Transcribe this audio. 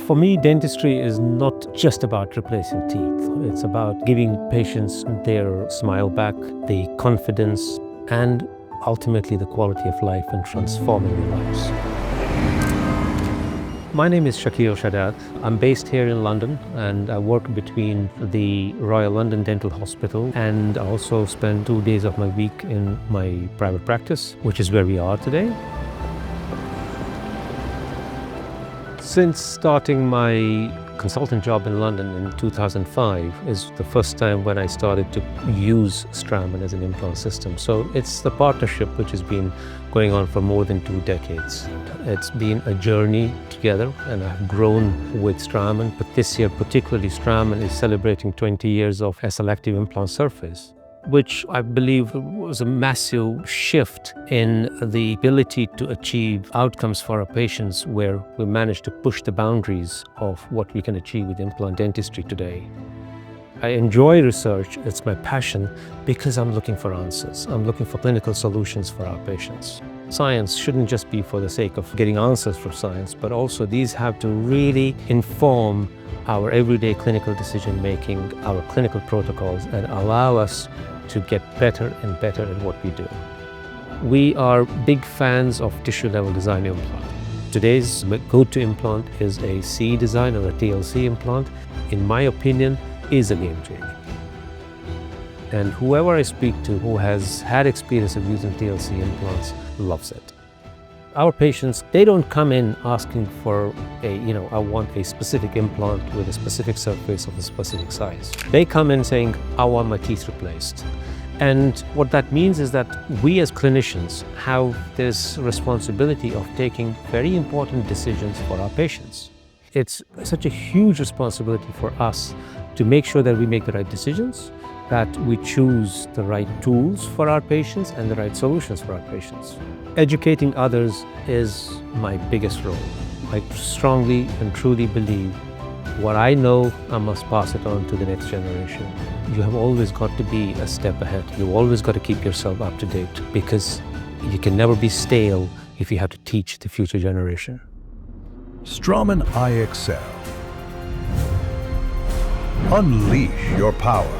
For me, dentistry is not just about replacing teeth. It's about giving patients their smile back, the confidence, and ultimately the quality of life and transforming their lives. My name is Shakeel Shahdad. I'm based here in London and I work between the Royal London Dental Hospital and I also spend 2 days of my week in my private practice, which is where we are today. Since starting my consultant job in London in 2005 is the first time when I started to use Straumann as an implant system. So it's the partnership which has been going on for more than 2 decades. It's been a journey together and I've grown with Straumann, but this year particularly Straumann is celebrating 20 years of a selective implant surface, which I believe was a massive shift in the ability to achieve outcomes for our patients where we managed to push the boundaries of what we can achieve with implant dentistry today. I enjoy research, it's my passion, because I'm looking for answers. I'm looking for clinical solutions for our patients. Science shouldn't just be for the sake of getting answers from science, but also these have to really inform our everyday clinical decision making, our clinical protocols, and allow us to get better and better at what we do. We are big fans of tissue level design implant. Today's go-to implant is a C design or a TLC implant. In my opinion, is a game changer. And whoever I speak to who has had experience of using TLC implants loves it. Our patients, they don't come in asking for I want a specific implant with a specific surface of a specific size. They come in saying, I want my teeth replaced. And what that means is that we as clinicians have this responsibility of taking very important decisions for our patients. It's such a huge responsibility for us to make sure that we make the right decisions, that we choose the right tools for our patients and the right solutions for our patients. Educating others is my biggest role. I strongly and truly believe what I know, I must pass it on to the next generation. You have always got to be a step ahead. You've always got to keep yourself up to date because you can never be stale if you have to teach the future generation. Straumann IXL. Unleash your power.